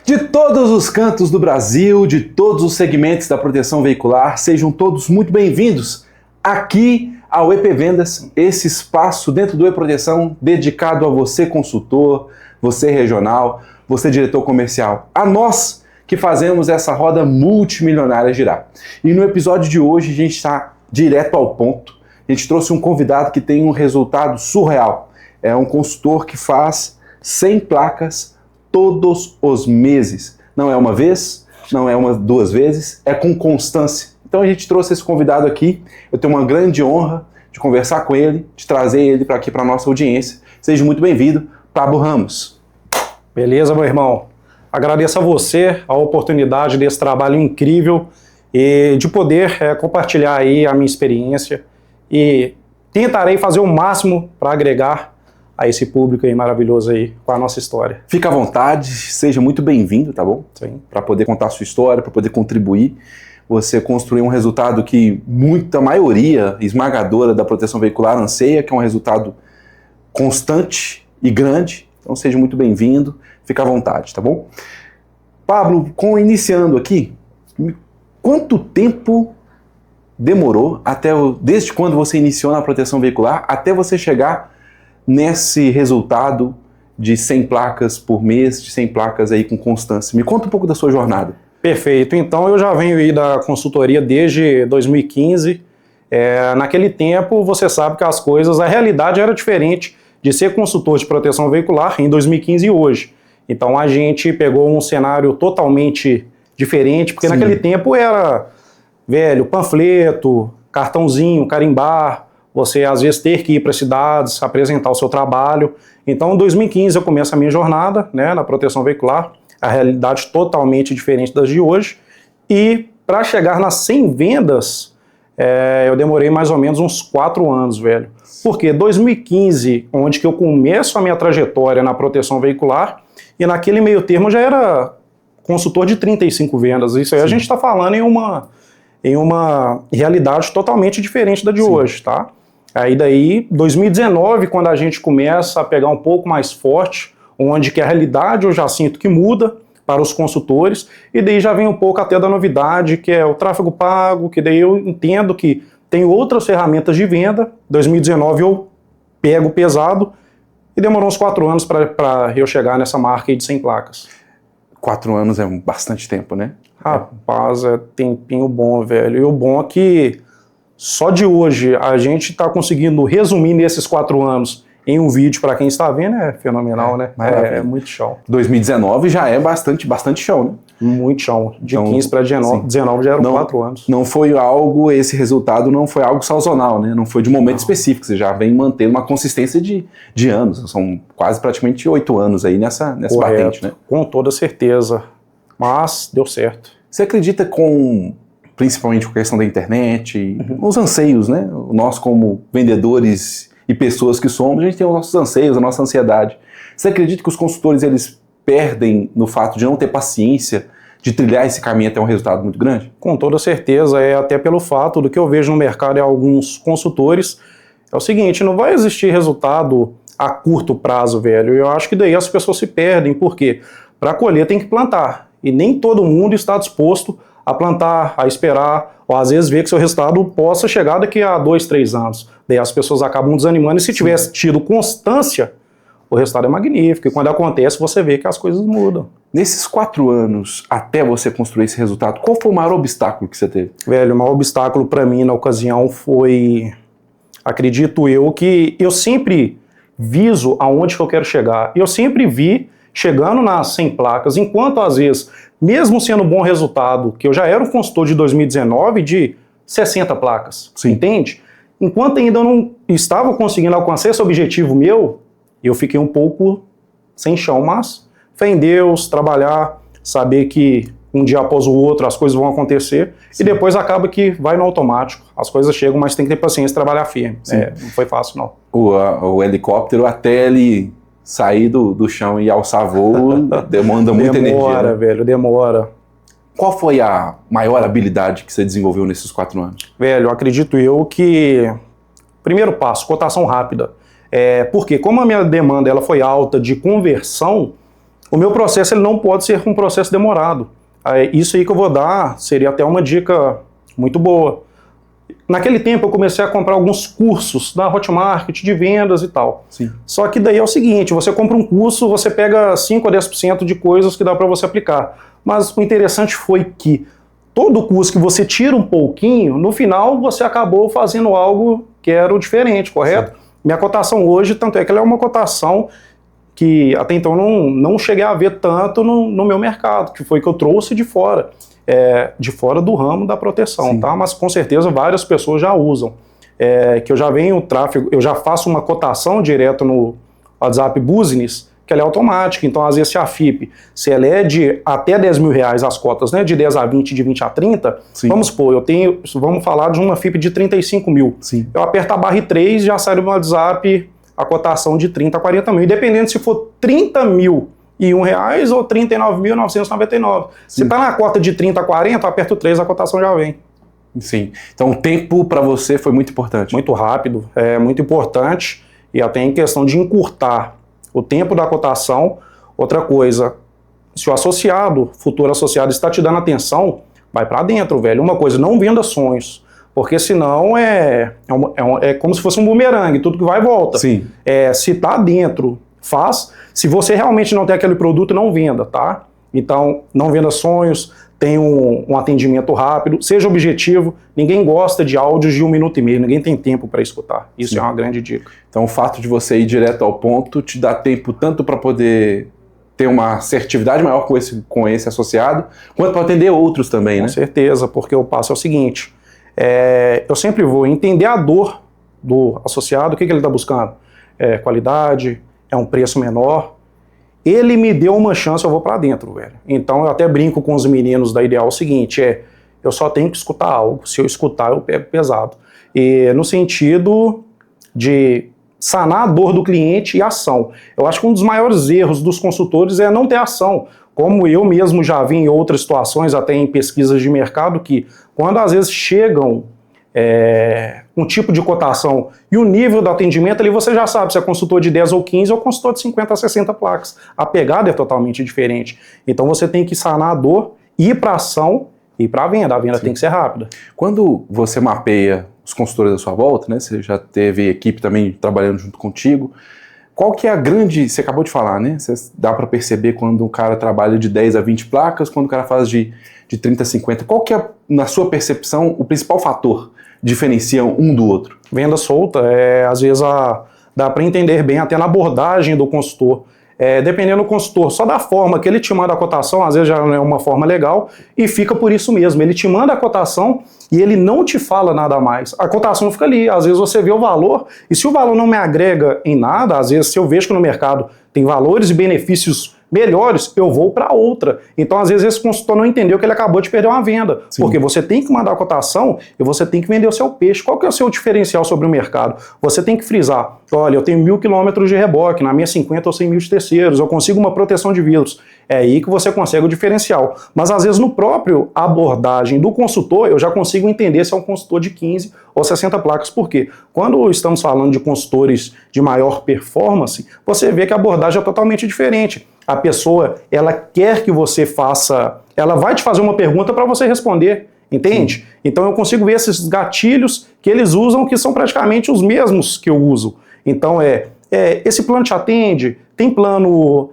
De todos os cantos do Brasil, de todos os segmentos da proteção veicular, sejam todos muito bem-vindos aqui ao EP Vendas, esse espaço dentro do E-Proteção dedicado a você consultor, você regional, você diretor comercial, a nós que fazemos essa roda multimilionária girar. E no episódio de hoje a gente está direto ao ponto, a gente trouxe um convidado que tem um resultado surreal, é um consultor que faz 100 placas todos os meses. Não é uma vez, não é duas vezes, é com constância. Então a gente trouxe esse convidado aqui, eu tenho uma grande honra de conversar com ele, de trazer ele para aqui para a nossa audiência. Seja muito bem-vindo, Pablo Ramos. Beleza, meu irmão. Agradeço a você a oportunidade desse trabalho incrível e de poder compartilhar aí a minha experiência e tentarei fazer o máximo para agregar a esse público aí maravilhoso aí com a nossa história. Fica à vontade, seja muito bem-vindo, tá bom? Sim. Para poder contar a sua história, para poder contribuir, você construir um resultado que muita maioria esmagadora da proteção veicular anseia, que é um resultado constante e grande. Então seja muito bem-vindo, fica à vontade, tá bom? Pablo, iniciando aqui, quanto tempo demorou desde quando você iniciou na proteção veicular até você chegar nesse resultado de 100 placas por mês, de 100 placas aí com constância? Me conta um pouco da sua jornada. Perfeito. Então eu já venho aí da consultoria desde 2015. Naquele tempo você sabe que a realidade era diferente de ser consultor de proteção veicular em 2015 e hoje. Então a gente pegou um cenário totalmente diferente, porque naquele tempo era, panfleto, cartãozinho, carimbar, você às vezes ter que ir para cidades, apresentar o seu trabalho. Então em 2015 eu começo a minha jornada, na proteção veicular, a realidade totalmente diferente das de hoje. E para chegar nas 100 vendas, eu demorei mais ou menos uns 4 anos, velho. Porque 2015, onde que eu começo a minha trajetória na proteção veicular, e naquele meio termo eu já era consultor de 35 vendas. Isso aí a gente está falando em uma realidade totalmente diferente da de hoje, tá? Aí daí, 2019, quando a gente começa a pegar um pouco mais forte, onde que a realidade eu já sinto que muda para os consultores, e daí já vem um pouco até da novidade, que é o tráfego pago, que daí eu entendo que tem outras ferramentas de venda. 2019 eu pego pesado, e demorou uns 4 anos para eu chegar nessa marca aí de 100 placas. 4 anos é bastante tempo, né? Rapaz, é tempinho bom, velho. E o bom é que só de hoje a gente está conseguindo resumir nesses 4 anos em um vídeo, para quem está vendo, é fenomenal, né? É muito chão. 2019 já é bastante chão, né? Muito chão. De 15 para 19 já eram 4 anos. Não foi esse resultado não foi algo sazonal, né? Não foi de momento específico, você já vem mantendo uma consistência de anos. São quase praticamente 8 anos aí nessa batente, né? Com toda certeza. Mas deu certo. Você acredita principalmente com a questão da internet, os anseios, né? Nós como vendedores e pessoas que somos, a gente tem os nossos anseios, a nossa ansiedade. Você acredita que os consultores eles perdem no fato de não ter paciência de trilhar esse caminho até um resultado muito grande? Com toda certeza, até pelo fato do que eu vejo no mercado em alguns consultores, é o seguinte, não vai existir resultado a curto prazo, velho. Eu acho que daí as pessoas se perdem, porque para colher tem que plantar, e nem todo mundo está disposto a plantar, a esperar, ou às vezes ver que seu resultado possa chegar daqui a 2, 3 anos. Daí as pessoas acabam desanimando, e se tivesse tido constância, o resultado é magnífico, e quando acontece você vê que as coisas mudam. Nesses 4 anos, até você construir esse resultado, qual foi o maior obstáculo que você teve? Velho, o maior obstáculo para mim na ocasião foi, acredito eu, que eu sempre viso aonde que eu quero chegar. Eu sempre vi chegando nas 100 placas, enquanto às vezes, mesmo sendo um bom resultado, que eu já era um consultor de 2019 de 60 placas, entende? Enquanto ainda eu não estava conseguindo alcançar esse objetivo meu, eu fiquei um pouco sem chão, mas fé em Deus, trabalhar, saber que um dia após o outro as coisas vão acontecer, e depois acaba que vai no automático, as coisas chegam, mas tem que ter paciência e trabalhar firme. Não foi fácil não. O helicóptero até ele sair do chão e alçar voo demanda muita energia. Demora, velho, demora. Qual foi a maior habilidade que você desenvolveu nesses 4 anos? Velho, acredito eu que... Primeiro passo, cotação rápida. Porque como a minha demanda ela foi alta de conversão, o meu processo ele não pode ser um processo demorado. Isso aí que eu vou dar seria até uma dica muito boa. Naquele tempo eu comecei a comprar alguns cursos da Hotmart, de vendas e tal. Sim. Só que daí é o seguinte, você compra um curso, você pega 5 a 10% de coisas que dá para você aplicar. Mas o interessante foi que todo curso que você tira um pouquinho, no final você acabou fazendo algo que era o diferente, correto? Sim. Minha cotação hoje, tanto é que ela é uma cotação que até então não cheguei a ver tanto no meu mercado, que foi que eu trouxe de fora do ramo da proteção, sim, tá? Mas com certeza várias pessoas já usam. Que eu já venho tráfego, eu já faço uma cotação direto no WhatsApp Business, que ela é automática, então às vezes se a FIP, se ela é de até R$10.000 as cotas, né, de 10 a 20, de 20 a 30, sim, vamos supor, vamos falar de uma FIP de 35 mil. Sim. Eu aperto a barra 3 e já sai do meu WhatsApp a cotação de 30 a 40 mil, independente se for R$30.001 ou R$39.999. Se está na cota de 30 a 40, aperto 3, a cotação já vem. Sim. Então o tempo para você foi muito importante. Muito rápido, é muito importante, e até em questão de encurtar o tempo da cotação. Outra coisa, se o associado, futuro associado, está te dando atenção, vai para dentro, velho. Uma coisa, não venda sonhos. Porque senão é como se fosse um bumerangue, tudo que vai e volta. Sim. Se tá dentro, faz. Se você realmente não tem aquele produto, não venda, tá? Então, não venda sonhos, tenha um atendimento rápido, seja objetivo. Ninguém gosta de áudios de 1 minuto e meio, ninguém tem tempo para escutar. Isso sim, é uma grande dica. Então, o fato de você ir direto ao ponto te dá tempo tanto para poder ter uma assertividade maior com esse associado, quanto para atender outros também, né? Com certeza, porque o passo é o seguinte... eu sempre vou entender a dor do associado, o que ele está buscando. Qualidade, é um preço menor. Ele me deu uma chance, eu vou para dentro, velho. Então eu até brinco com os meninos da Ideal o seguinte, eu só tenho que escutar algo. Se eu escutar, eu pego pesado. E no sentido de sanar a dor do cliente e ação. Eu acho que um dos maiores erros dos consultores é não ter ação. Como eu mesmo já vi em outras situações, até em pesquisas de mercado, que quando às vezes chegam um tipo de cotação e o nível do atendimento, ali você já sabe se é consultor de 10 ou 15 ou consultor de 50 a 60 placas. A pegada é totalmente diferente. Então você tem que sanar a dor, ir para ação e para a venda. A venda, sim, tem que ser rápida. Quando você mapeia os consultores da sua volta, né, você já teve equipe também trabalhando junto contigo, qual que é a grande... Você acabou de falar, né? Dá para perceber quando o cara trabalha de 10 a 20 placas, quando o cara faz de 30 a 50. Qual que é, na sua percepção, o principal fator que diferencia um do outro? Venda solta, às vezes dá para entender bem até na abordagem do consultor. Dependendo do consultor, só da forma que ele te manda a cotação, às vezes já não é uma forma legal, e fica por isso mesmo. Ele te manda a cotação e ele não te fala nada mais. A cotação fica ali, às vezes você vê o valor, e se o valor não me agrega em nada, às vezes se eu vejo que no mercado tem valores e benefícios melhores, eu vou para outra. Então, às vezes, esse consultor não entendeu que ele acabou de perder uma venda. Sim. Porque você tem que mandar a cotação e você tem que vender o seu peixe. Qual que é o seu diferencial sobre o mercado? Você tem que frisar, olha, eu tenho 1.000 quilômetros de reboque, na minha 50 ou 100 mil de terceiros, eu consigo uma proteção de vidros. É aí que você consegue o diferencial. Mas, às vezes, no próprio abordagem do consultor, eu já consigo entender se é um consultor de 15 ou 60 placas. Por quê? Quando estamos falando de consultores de maior performance, você vê que a abordagem é totalmente diferente. A pessoa, ela quer que você faça, ela vai te fazer uma pergunta para você responder, entende? Sim. Então eu consigo ver esses gatilhos que eles usam, que são praticamente os mesmos que eu uso. Então esse plano te atende? Tem plano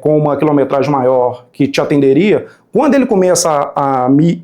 com uma quilometragem maior que te atenderia? Quando ele começa a me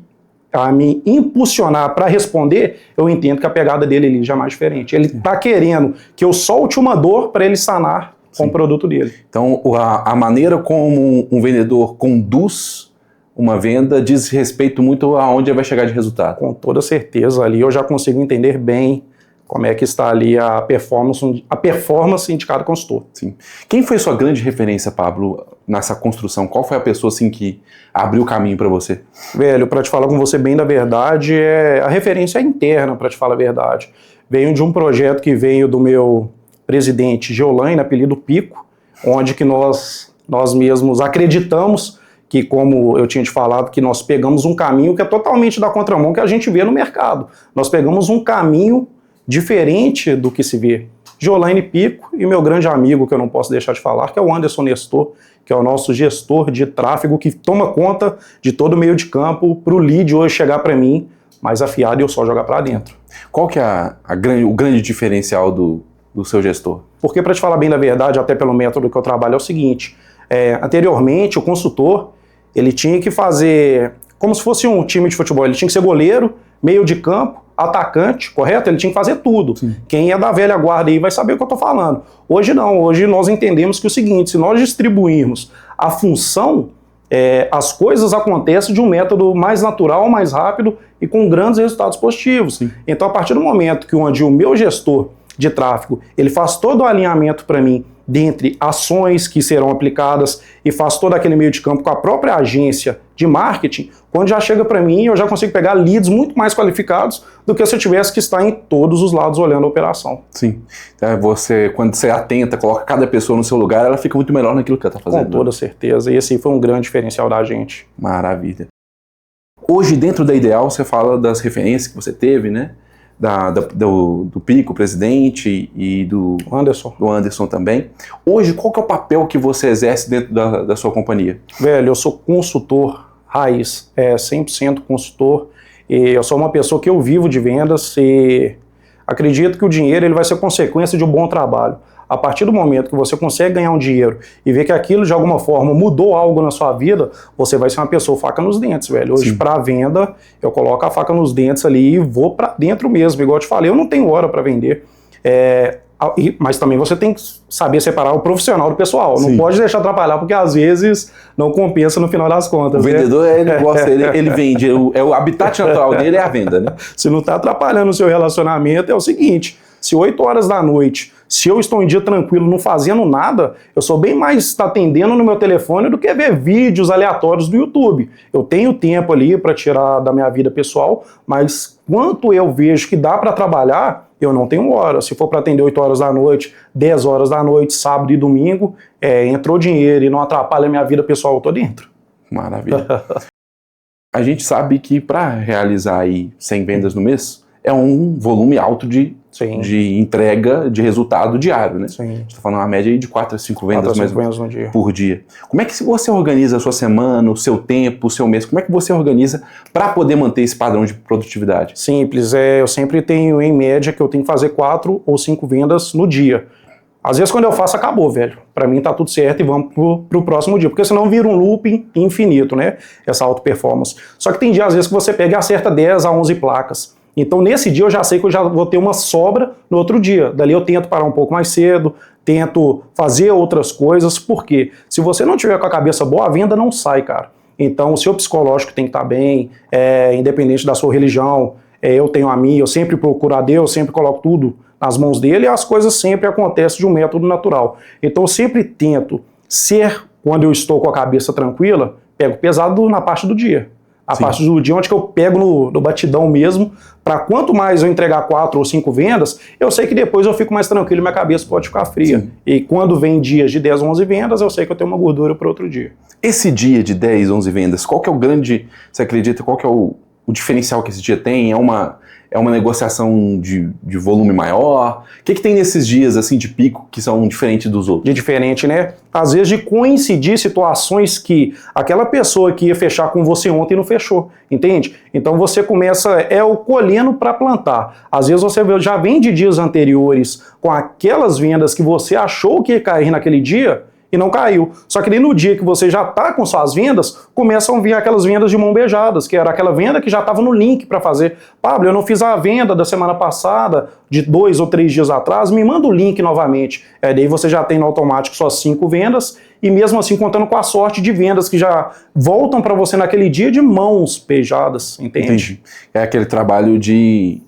impulsionar para responder, eu entendo que a pegada dele ali já é mais diferente. Ele está querendo que eu solte uma dor para ele sanar com o produto dele. Então, a maneira como um vendedor conduz uma venda diz respeito muito aonde ele vai chegar de resultado. Com toda certeza, ali eu já consigo entender bem como é que está ali a performance indicada consultor. Sim. Quem foi a sua grande referência, Pablo, nessa construção? Qual foi a pessoa assim, que abriu o caminho para você? Velho, para te falar com você bem da verdade, a referência é interna, para te falar a verdade. Veio de um projeto que veio do meu presidente Geolaine, apelido Pico, onde que nós mesmos acreditamos que, como eu tinha te falado, que nós pegamos um caminho que é totalmente da contramão que a gente vê no mercado. Nós pegamos um caminho diferente do que se vê. Giolaine Pico e meu grande amigo, que eu não posso deixar de falar, que é o Anderson Nestor, que é o nosso gestor de tráfego, que toma conta de todo o meio de campo para o lead hoje chegar para mim mais afiado e eu só jogar para dentro. Qual que é o grande diferencial do seu gestor? Porque, para te falar bem da verdade, até pelo método que eu trabalho, é o seguinte, anteriormente o consultor, ele tinha que fazer como se fosse um time de futebol, ele tinha que ser goleiro, meio de campo, atacante, correto? Ele tinha que fazer tudo. Sim. Quem é da velha guarda aí vai saber o que eu estou falando. Hoje não, hoje nós entendemos que é o seguinte, se nós distribuirmos a função, as coisas acontecem de um método mais natural, mais rápido e com grandes resultados positivos. Sim. Então, a partir do momento que onde o meu gestor de tráfego, ele faz todo o alinhamento para mim dentre ações que serão aplicadas e faz todo aquele meio de campo com a própria agência de marketing, quando já chega para mim, eu já consigo pegar leads muito mais qualificados do que se eu tivesse que estar em todos os lados olhando a operação. Sim. Quando você atenta, coloca cada pessoa no seu lugar, ela fica muito melhor naquilo que ela está fazendo. Com toda certeza. E esse foi um grande diferencial da gente. Maravilha. Hoje, dentro da Ideal, você fala das referências que você teve, né? Do Pico, presidente, e do Anderson também. Hoje, qual que é o papel que você exerce dentro da sua companhia? Velho, eu sou consultor raiz, 100% consultor, e eu sou uma pessoa que eu vivo de vendas e acredito que o dinheiro ele vai ser consequência de um bom trabalho. A partir do momento que você consegue ganhar um dinheiro e ver que aquilo de alguma forma mudou algo na sua vida, você vai ser uma pessoa faca nos dentes, velho. Hoje, para venda, eu coloco a faca nos dentes ali e vou para dentro mesmo. Igual eu te falei, eu não tenho hora para vender. Mas também você tem que saber separar o profissional do pessoal. Sim. Não pode deixar atrapalhar, porque às vezes não compensa no final das contas. O vendedor, ele gosta, ele vende. O habitat natural dele é a venda, né? Se não está atrapalhando o seu relacionamento, é o seguinte: se 8 horas da noite, se eu estou em dia tranquilo, não fazendo nada, eu sou bem mais atendendo no meu telefone do que ver vídeos aleatórios do YouTube. Eu tenho tempo ali para tirar da minha vida pessoal, mas quanto eu vejo que dá para trabalhar, eu não tenho hora. Se for para atender 8 horas da noite, 10 horas da noite, sábado e domingo, entrou dinheiro e não atrapalha a minha vida pessoal, eu tô dentro. Maravilha. A gente sabe que para realizar aí 100 vendas no mês, é um volume alto de entrega de resultado diário, né? Sim. A gente está falando uma média aí de 4 a 5 vendas por dia. Como é que você organiza a sua semana, o seu tempo, o seu mês? Como é que você organiza para poder manter esse padrão de produtividade? Simples. Eu sempre tenho, em média, que eu tenho que fazer 4 ou 5 vendas no dia. Às vezes, quando eu faço, acabou, velho. Para mim tá tudo certo e vamos pro próximo dia. Porque senão vira um looping infinito, né? Essa auto performance. Só que tem dia, às vezes, que você pega e acerta 10 a 11 placas. Então, nesse dia, eu já sei que eu já vou ter uma sobra no outro dia. Dali eu tento parar um pouco mais cedo, tento fazer outras coisas, porque se você não tiver com a cabeça boa, a venda não sai, cara. Então, o seu psicológico tem que estar bem, independente da sua religião. Eu tenho a minha, eu sempre procuro a Deus, sempre coloco tudo nas mãos dele e as coisas sempre acontecem de um método natural. Então, eu sempre tento ser, quando eu estou com a cabeça tranquila, pego pesado na parte do dia. A parte do dia onde que eu pego no batidão mesmo, para quanto mais eu entregar 4 ou 5 vendas, eu sei que depois eu fico mais tranquilo e minha cabeça pode ficar fria. Sim. E quando vem dias de 10 ou 11 vendas, eu sei que eu tenho uma gordura para outro dia. Esse dia de 10, 11 vendas, qual que é o grande, você acredita, qual que é o diferencial que esse dia tem? É uma negociação de volume maior? O que tem nesses dias assim de pico que são diferentes dos outros? De diferente, né? Às vezes de coincidir situações que aquela pessoa que ia fechar com você ontem não fechou, entende? Então você começa, o colhendo para plantar. Às vezes você já vem de dias anteriores com aquelas vendas que você achou que ia cair naquele dia, e não caiu. Só que nem no dia que você já está com suas vendas, começam a vir aquelas vendas de mão beijadas, que era aquela venda que já estava no link para fazer. Pablo, eu não fiz a venda da semana passada, de 2 ou 3 dias atrás, me manda o link novamente. Daí você já tem no automático suas 5 vendas, e mesmo assim contando com a sorte de vendas que já voltam para você naquele dia de mãos beijadas, entende? Entendi. É aquele trabalho de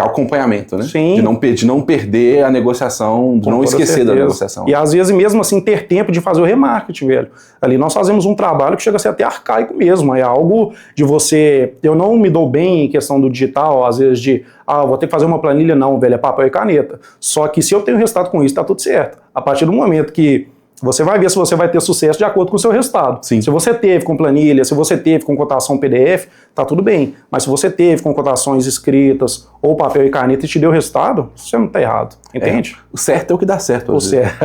acompanhamento, né? Sim. De não perder a negociação, de não esquecer da negociação. E às vezes mesmo assim ter tempo de fazer o remarketing, velho. Ali nós fazemos um trabalho que chega a ser até arcaico mesmo, é algo de você... Eu não me dou bem em questão do digital, às vezes vou ter que fazer uma planilha, não, velho, é papel e caneta. Só que se eu tenho resultado com isso, tá tudo certo. A partir do momento que Você vai ver se você vai ter sucesso de acordo com o seu resultado. Sim. Se você teve com planilha, se você teve com cotação PDF, tá tudo bem. Mas se você teve com cotações escritas ou papel e caneta e te deu resultado, você não tá errado. Entende? O certo é o que dá certo. O certo.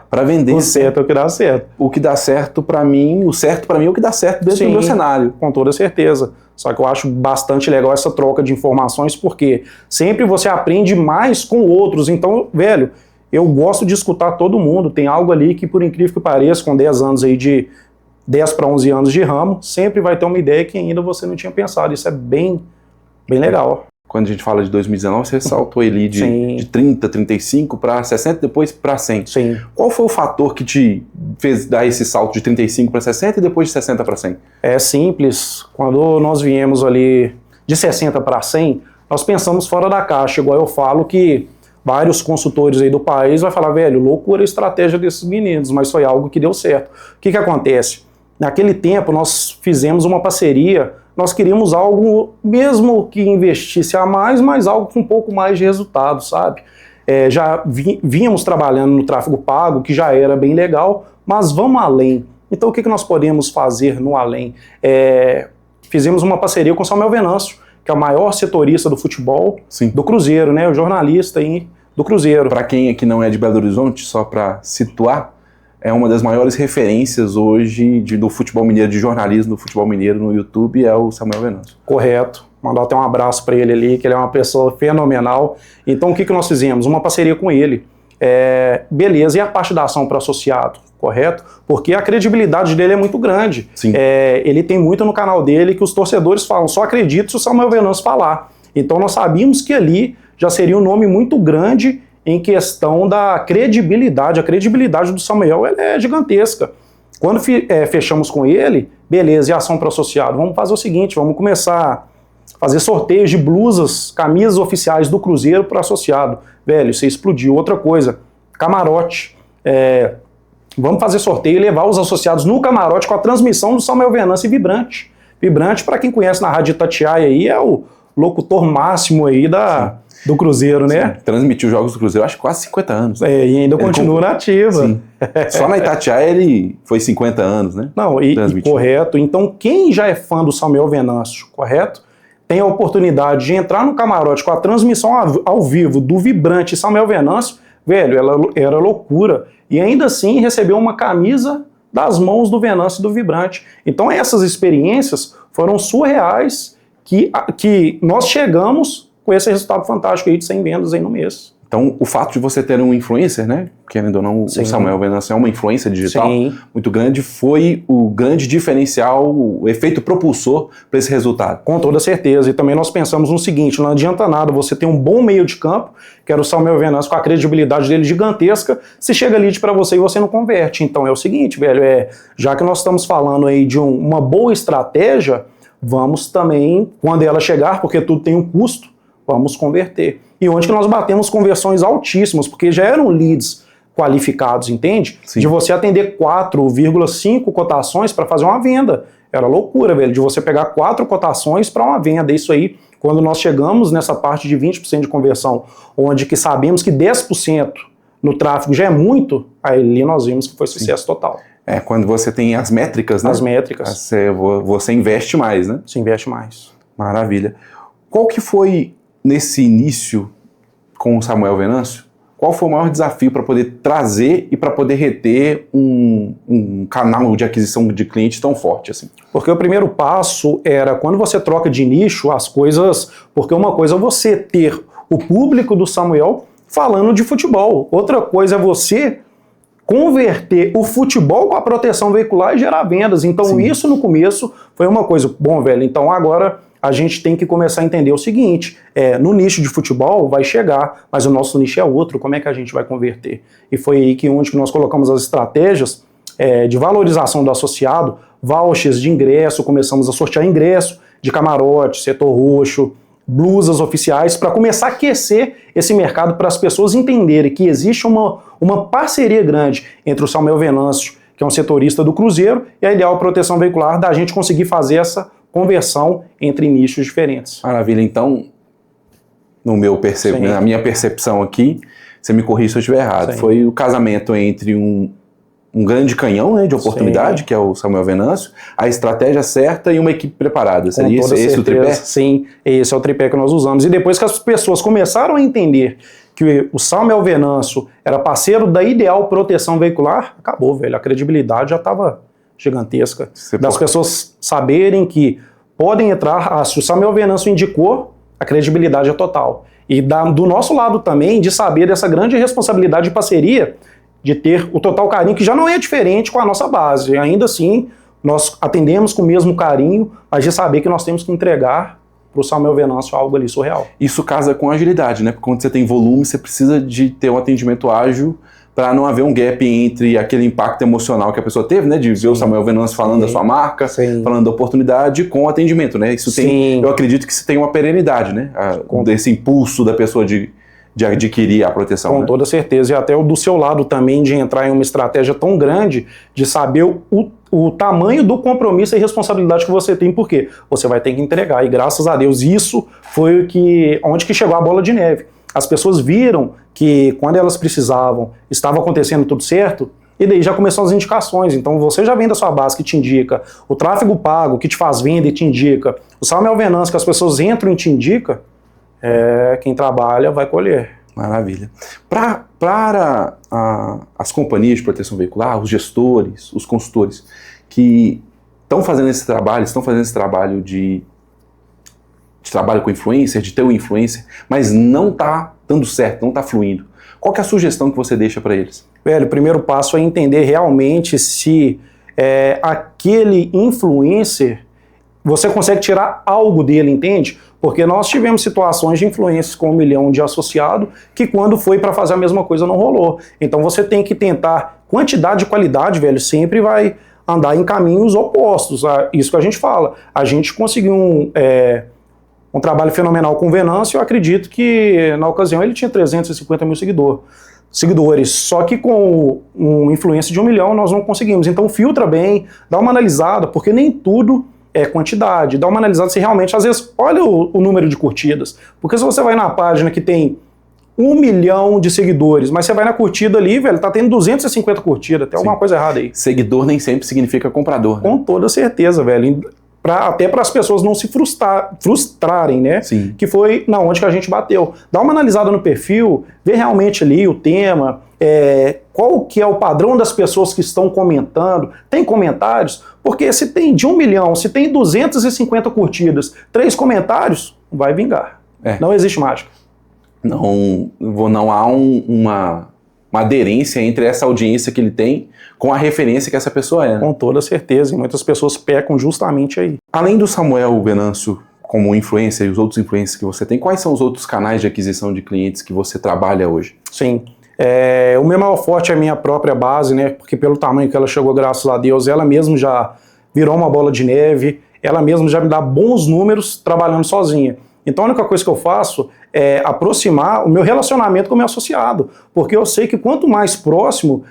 Para vender. O certo é o que dá certo. O que dá certo para mim, o certo para mim é o que dá certo dentro do meu cenário. Com toda certeza. Só que eu acho bastante legal essa troca de informações, porque sempre você aprende mais com outros. Então, velho, eu gosto de escutar todo mundo. Tem algo ali que, por incrível que pareça, com 10 anos aí de 10 para 11 anos de ramo, sempre vai ter uma ideia que ainda você não tinha pensado. Isso é bem legal. Quando a gente fala de 2019, você saltou ali de 30, 35 para 60, depois para 100. Sim. Qual foi o fator que te fez dar esse salto de 35 para 60 e depois de 60 para 100? É simples. Quando nós viemos ali de 60 para 100, nós pensamos fora da caixa. Igual eu falo que vários consultores aí do país vai falar, velho, loucura a estratégia desses meninos, mas foi algo que deu certo. O que acontece? Naquele tempo nós fizemos uma parceria, nós queríamos algo, mesmo que investisse a mais, mas algo com um pouco mais de resultado, sabe? Já vínhamos trabalhando no tráfego pago, que já era bem legal, mas vamos além. Então o que nós podemos fazer no além? Fizemos uma parceria com o Samuel Venâncio, que é o maior setorista do futebol, do Cruzeiro, né? O jornalista aí do Cruzeiro. Para quem aqui não é de Belo Horizonte, só para situar, é uma das maiores referências hoje do futebol mineiro, de jornalismo do futebol mineiro no YouTube, é o Samuel Venâncio. Correto. Mandar até um abraço para ele ali, que ele é uma pessoa fenomenal. Então o que nós fizemos? Uma parceria com ele. Beleza, e a parte da ação para associado? Correto? Porque a credibilidade dele é muito grande. Ele tem muito no canal dele que os torcedores falam, só acredito se o Samuel Venâncio falar. Então nós sabíamos que ali já seria um nome muito grande em questão da credibilidade. A credibilidade do Samuel ela é gigantesca. Quando fechamos com ele, beleza, e ação para associado? Vamos fazer o seguinte, vamos começar a fazer sorteios de blusas, camisas oficiais do Cruzeiro para associado. Velho, isso explodiu. Outra coisa, camarote. Vamos fazer sorteio e levar os associados no camarote com a transmissão do Samuel Venâncio e Vibrante. Vibrante, para quem conhece na Rádio Itatiaia, aí, é o locutor máximo aí do Cruzeiro, né? Sim, transmitiu jogos do Cruzeiro, acho que quase 50 anos. E ainda continua na ativa. Sim. Só na Itatiaia ele foi 50 anos, né? Não, correto. Então, quem já é fã do Samuel Venâncio, correto? Tem a oportunidade de entrar no camarote com a transmissão ao vivo do Vibrante Samuel Venâncio, velho, ela era loucura. E ainda assim recebeu uma camisa das mãos do Venâncio e do Vibrante. Então essas experiências foram surreais que nós chegamos com esse resultado fantástico aí de 100 vendas aí no mês. Então o fato de você ter um influencer, né, querendo ou não, o Samuel Venâncio é uma influência digital muito grande, foi o grande diferencial, o efeito propulsor para esse resultado. Com toda certeza. E também nós pensamos no seguinte, não adianta nada você ter um bom meio de campo, que era o Samuel Venâncio com a credibilidade dele gigantesca, se chega lead para você e você não converte. Então é o seguinte, velho, já que nós estamos falando aí de uma boa estratégia, vamos também, quando ela chegar, porque tudo tem um custo, vamos converter. E onde que nós batemos conversões altíssimas, porque já eram leads qualificados, entende? Sim. De você atender 4,5 cotações para fazer uma venda. Era loucura, velho, de você pegar 4 cotações para uma venda. Isso aí, quando nós chegamos nessa parte de 20% de conversão, onde que sabemos que 10% no tráfego já é muito, aí ali nós vimos que foi sucesso total. Quando você tem as métricas, né? As métricas. Você investe mais, né? Você investe mais. Maravilha. Qual que foi, nesse início com o Samuel Venâncio, qual foi o maior desafio para poder trazer e para poder reter um canal de aquisição de clientes tão forte assim? Porque o primeiro passo era, quando você troca de nicho, as coisas... Porque uma coisa é você ter o público do Samuel falando de futebol. Outra coisa é você converter o futebol com a proteção veicular e gerar vendas. Então isso no começo foi uma coisa... Bom, velho, então agora a gente tem que começar a entender o seguinte, no nicho de futebol vai chegar, mas o nosso nicho é outro, como é que a gente vai converter? E foi aí onde nós colocamos as estratégias de valorização do associado, vouchers de ingresso, começamos a sortear ingresso de camarote, setor roxo, blusas oficiais, para começar a aquecer esse mercado, para as pessoas entenderem que existe uma parceria grande entre o Samuel Venâncio, que é um setorista do Cruzeiro, e a Ideal Proteção Veicular, da gente conseguir fazer essa conversão entre nichos diferentes. Maravilha, então, na minha percepção aqui, você me corrija se eu estiver errado, foi o casamento entre um um grande canhão, né, de oportunidade, Sim. que é o Samuel Venâncio, a estratégia certa e uma equipe preparada. Seria esse o tripé? Sim, esse é o tripé que nós usamos. E depois que as pessoas começaram a entender que o Samuel Venâncio era parceiro da Ideal Proteção Veicular, acabou, velho. A credibilidade já estava gigantesca. Das pessoas saberem que podem entrar, se o Samuel Venâncio indicou, a credibilidade é total. E do nosso lado também, de saber dessa grande responsabilidade de parceria, de ter o total carinho, que já não é diferente com a nossa base. Ainda assim, nós atendemos com o mesmo carinho, mas de saber que nós temos que entregar para o Samuel Venâncio algo ali surreal. Isso casa com agilidade, né? Porque quando você tem volume, você precisa de ter um atendimento ágil para não haver um gap entre aquele impacto emocional que a pessoa teve, né? De ver o Samuel Venâncio falando da sua marca, falando da oportunidade, com o atendimento, né? Isso tem, eu acredito que isso tem uma perenidade, né? Desse impulso da pessoa de adquirir a proteção. Com toda certeza. E até o do seu lado também, de entrar em uma estratégia tão grande, de saber o tamanho do compromisso e responsabilidade que você tem, porque você vai ter que entregar. E graças a Deus, isso foi onde que chegou a bola de neve. As pessoas viram que quando elas precisavam, estava acontecendo tudo certo, e daí já começaram as indicações. Então você já vem da sua base que te indica, o tráfego pago que te faz venda e te indica, o Samuel Venâncio que as pessoas entram e te indica, quem trabalha vai colher. Maravilha. Para as companhias de proteção veicular, os gestores, os consultores que estão fazendo esse trabalho de trabalho com influencer, de ter um influencer, mas não está dando certo, não está fluindo. Qual que é a sugestão que você deixa para eles? Velho, o primeiro passo é entender realmente se aquele influencer, você consegue tirar algo dele, entende? Porque nós tivemos situações de influencers com 1 milhão de associado que quando foi para fazer a mesma coisa não rolou. Então você tem que tentar, quantidade e qualidade, velho, sempre vai andar em caminhos opostos. Isso que a gente fala. A gente conseguiu um trabalho fenomenal com o Venâncio, eu acredito que na ocasião ele tinha 350 mil seguidores, só que com um influencer de 1 milhão nós não conseguimos. Então filtra bem, dá uma analisada, porque nem tudo é quantidade, dá uma analisada se realmente, às vezes, olha o número de curtidas, porque se você vai na página que tem 1 milhão de seguidores, mas você vai na curtida ali, velho, tá tendo 250 curtidas, tem alguma coisa errada aí. Seguidor nem sempre significa comprador, né? Com toda certeza, velho. Até para as pessoas não se frustrarem, né? Sim. Que foi na onde que a gente bateu. Dá uma analisada no perfil, vê realmente ali o tema, qual que é o padrão das pessoas que estão comentando, tem comentários, porque se tem de 1 milhão, se tem 250 curtidas, 3 comentários, vai vingar. Não existe mágica. Não há uma aderência entre essa audiência que ele tem com a referência que essa pessoa é. Né? Com toda certeza, e muitas pessoas pecam justamente aí. Além do Samuel Venâncio como influencer e os outros influencers que você tem, quais são os outros canais de aquisição de clientes que você trabalha hoje? Sim, o meu maior forte é a minha própria base, né? Porque pelo tamanho que ela chegou, graças a Deus, ela mesma já virou uma bola de neve, ela mesma já me dá bons números trabalhando sozinha. Então a única coisa que eu faço é aproximar o meu relacionamento com o meu associado, porque eu sei que quanto mais próximo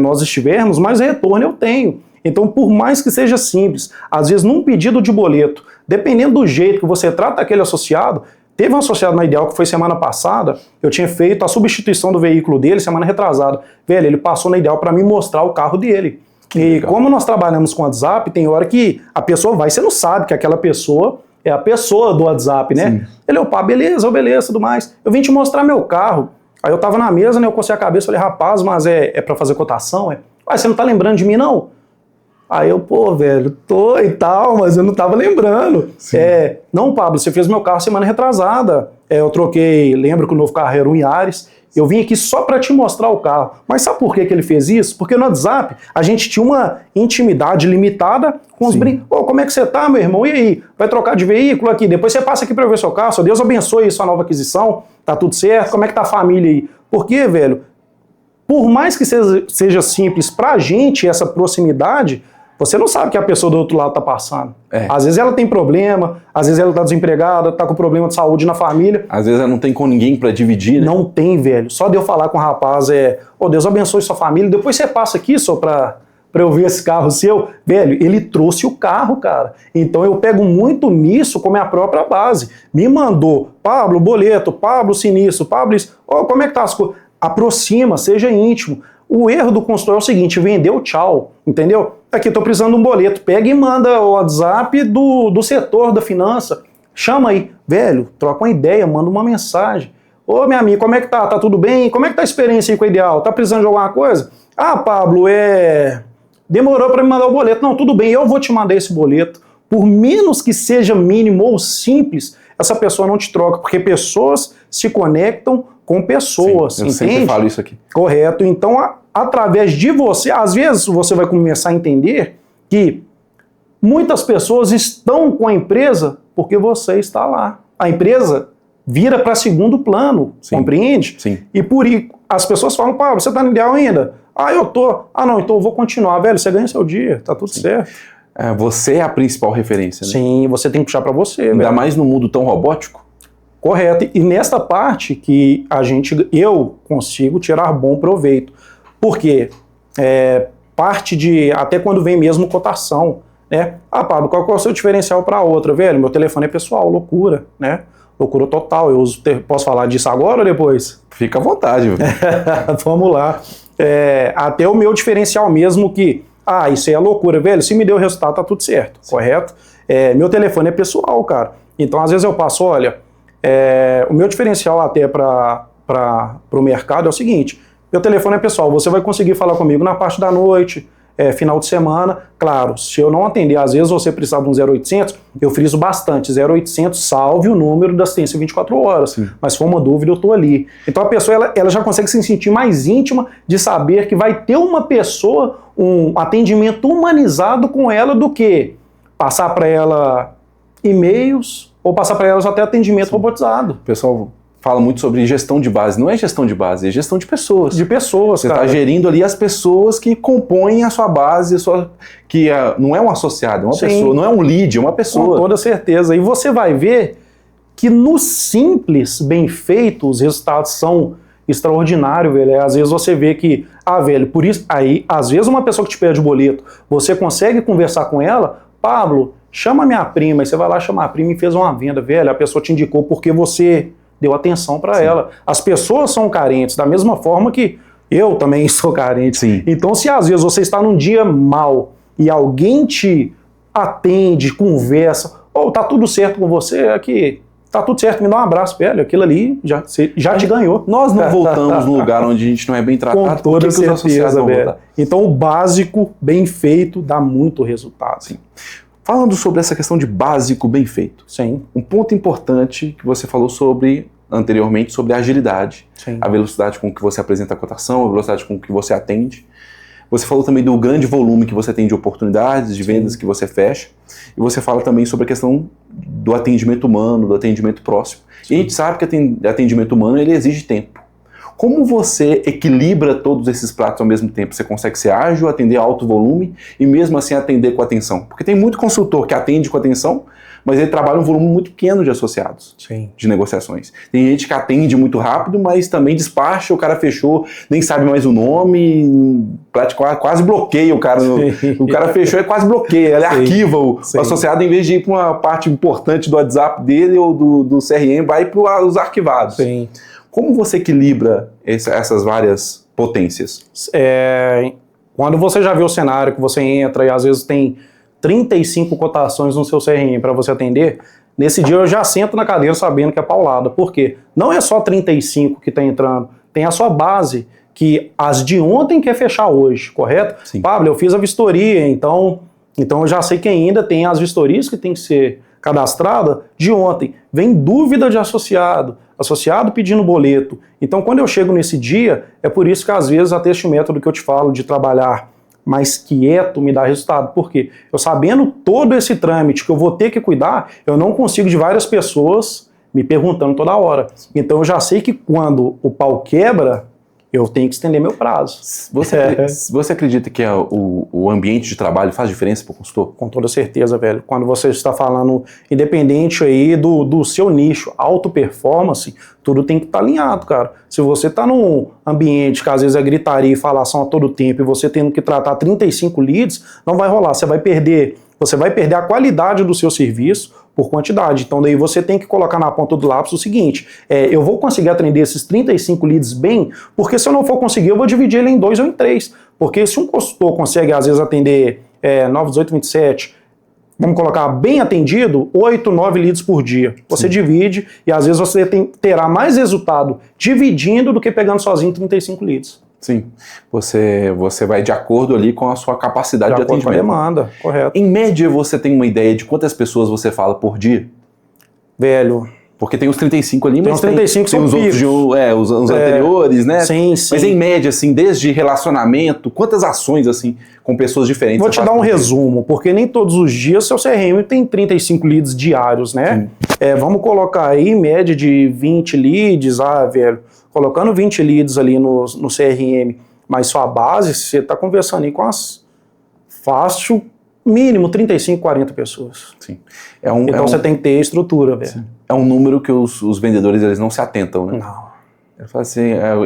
nós estivermos, mais retorno eu tenho. Então, por mais que seja simples, às vezes num pedido de boleto, dependendo do jeito que você trata aquele associado, teve um associado na Ideal que foi semana passada, eu tinha feito a substituição do veículo dele semana retrasada. Velho, ele passou na Ideal para me mostrar o carro dele. E como nós trabalhamos com WhatsApp, tem hora que a pessoa vai, você não sabe que aquela pessoa é a pessoa do WhatsApp, né? Sim. Ele, opa, beleza, tudo mais. Eu vim te mostrar meu carro. Aí eu tava na mesa, né, eu cocei a cabeça, falei, rapaz, mas é pra fazer cotação? Você não tá lembrando de mim, não? Aí eu, pô, velho, tô e tal, mas eu não tava lembrando. Não, Pablo, você fez meu carro semana retrasada. Eu troquei, lembro que o novo carro era um Yaris. Eu vim aqui só para te mostrar o carro. Mas sabe por que ele fez isso? Porque no WhatsApp a gente tinha uma intimidade limitada com os brincos. Ô, como é que você tá, meu irmão? E aí? Vai trocar de veículo aqui? Depois você passa aqui para ver seu carro. Só Deus abençoe sua nova aquisição. Tá tudo certo? Como é que tá a família aí? Porque, velho, por mais que seja simples pra gente essa proximidade, você não sabe o que a pessoa do outro lado tá passando. Às vezes ela tem problema, às vezes ela tá desempregada, tá com problema de saúde na família. Às vezes ela não tem com ninguém para dividir, né? Não tem, velho. Só de eu falar com o rapaz Deus abençoe sua família, depois você passa aqui só pra eu ver esse carro seu. Velho, ele trouxe o carro, cara. Então eu pego muito nisso com a minha própria base. Me mandou, Pablo, boleto, Pablo, sinistro, Pablo, isso. Como é que tá as coisas? aproxima, seja íntimo. O erro do consultor é o seguinte, vendeu, tchau, entendeu? Aqui, tô precisando de um boleto, pega e manda o WhatsApp do setor da finança, chama aí, velho, troca uma ideia, manda uma mensagem. Ô, minha amiga, como é que tá? Tá tudo bem? Como é que tá a experiência aí com o Ideal? Tá precisando de alguma coisa? Ah, Pablo, demorou para me mandar o boleto. Não, tudo bem, eu vou te mandar esse boleto. Por menos que seja mínimo ou simples, essa pessoa não te troca, porque pessoas se conectam com pessoas, Sim, eu entende? sempre falo isso aqui. Correto. Então, através de você, às vezes você vai começar a entender que muitas pessoas estão com a empresa porque você está lá. A empresa vira para segundo plano, Sim. compreende? Sim. E por isso, as pessoas falam, Pablo, você está no Ideal ainda? Ah, eu tô. Ah, não, então eu vou continuar. Velho, você ganha seu dia, tá tudo certo. Você é a principal referência, né? Sim, você tem que puxar para você. Ainda mais no mundo tão robótico. Correto. E nesta parte que eu consigo tirar bom proveito. Porque parte de, até quando vem mesmo cotação, né? Ah, Pablo, qual é o seu diferencial para outra? Velho, meu telefone é pessoal, loucura, né? Loucura total. Eu posso falar disso agora ou depois? Fica à vontade. Vamos lá. Até o meu diferencial mesmo que, isso aí é loucura, velho, se me deu o resultado, tá tudo certo, correto? Meu telefone é pessoal, cara. Então, às vezes eu passo, olha, o meu diferencial até para o mercado é o seguinte, meu telefone é pessoal, você vai conseguir falar comigo na parte da noite, final de semana, claro, se eu não atender, às vezes você precisar de um 0800, eu friso bastante, 0800 salve o número da assistência 24 horas, sim. Mas se for uma dúvida, eu tô ali. Então a pessoa, ela já consegue se sentir mais íntima de saber que vai ter uma pessoa, um atendimento humanizado com ela do que passar para ela e-mails ou passar para elas até atendimento, sim, robotizado. O pessoal fala muito sobre gestão de base. Não é gestão de base, é gestão de pessoas. De pessoas, Você está gerindo ali as pessoas que compõem a sua base, que não é um associado, é uma, sim, pessoa, não é um lead, é uma pessoa. Com toda certeza. E você vai ver que no simples, bem feito, os resultados são extraordinários, velho. Às vezes você vê que, velho, por isso, aí, às vezes uma pessoa que te pede boleto, você consegue conversar com ela, Pablo, chama minha prima, e você vai lá chamar a prima e fez uma venda, velho, a pessoa te indicou porque você deu atenção para ela. As pessoas são carentes, da mesma forma que eu também sou carente. Sim. Então, se às vezes você está num dia mal e alguém te atende, conversa, tá tudo certo com você, aqui, tá tudo certo, me dá um abraço, velho, aquilo ali já te ganhou. Nós não voltamos no lugar onde a gente não é bem tratado. Com toda certeza, velho. Então, o básico, bem feito, dá muito resultado. Sim. Falando sobre essa questão de básico bem feito, sim, um ponto importante que você falou anteriormente sobre a agilidade, sim, a velocidade com que você apresenta a cotação, a velocidade com que você atende. Você falou também do grande volume que você tem de oportunidades, de vendas, sim, que você fecha. E você fala também sobre a questão do atendimento humano, do atendimento próximo. Sim. E a gente sabe que atendimento humano ele exige tempo. Como você equilibra todos esses pratos ao mesmo tempo? Você consegue ser ágil, atender a alto volume e mesmo assim atender com atenção? Porque tem muito consultor que atende com atenção, mas ele trabalha um volume muito pequeno de associados, sim, de negociações. Tem gente que atende muito rápido, mas também despacha, o cara fechou, nem sabe mais o nome, quase bloqueia o cara. O cara fechou e quase bloqueia, ele arquiva o associado, em vez de ir para uma parte importante do WhatsApp dele ou do CRM, vai para os arquivados. Sim. Como você equilibra essas várias potências? Quando você já vê o cenário que você entra e às vezes tem 35 cotações no seu CRM para você atender, nesse dia eu já sento na cadeira sabendo que é paulada. Por quê? Não é só 35 que está entrando, tem a sua base, que as de ontem quer fechar hoje, correto? Sim. Pablo, eu fiz a vistoria, então eu já sei que ainda tem as vistorias que tem que ser cadastrada de ontem. Vem dúvida de associado pedindo boleto. Então, quando eu chego nesse dia, é por isso que às vezes até este método que eu te falo de trabalhar mais quieto me dá resultado. Por quê? Eu sabendo todo esse trâmite que eu vou ter que cuidar, eu não consigo de várias pessoas me perguntando toda hora. Então, eu já sei que quando o pau quebra, eu tenho que estender meu prazo. Você acredita que o ambiente de trabalho faz diferença para o consultor? Com toda certeza, velho. Quando você está falando, independente aí do seu nicho, alto performance, tudo tem que estar alinhado, cara. Se você está num ambiente que às vezes é gritaria e falação a todo tempo e você tendo que tratar 35 leads, não vai rolar. Você vai perder a qualidade do seu serviço por quantidade. Então daí você tem que colocar na ponta do lápis o seguinte, eu vou conseguir atender esses 35 leads bem, porque se eu não for conseguir, eu vou dividir ele em 2 ou em 3. Porque se um consultor consegue, às vezes, atender 9, 18, 27, vamos colocar bem atendido, 8, 9 leads por dia. Você Sim. divide e às vezes você terá mais resultado dividindo do que pegando sozinho 35 leads. Sim, você vai de acordo ali com a sua capacidade de atendimento. Com a demanda, correto. Em média, você tem uma ideia de quantas pessoas você fala por dia? Velho... Porque tem os 35 ali, mas tem os outros, os anteriores, né? Sim, sim. Mas em média, assim, desde relacionamento, quantas ações, assim, com pessoas diferentes? Vou te dar um resumo, porque nem todos os dias seu CRM tem 35 leads diários, né? Vamos colocar aí média de 20 leads, velho. Colocando 20 leads ali no CRM, mas sua base, você está conversando aí com as fácil, mínimo 35, 40 pessoas. Sim. Então você tem que ter estrutura, velho. Sim. É um número que os vendedores eles não se atentam, né? Não.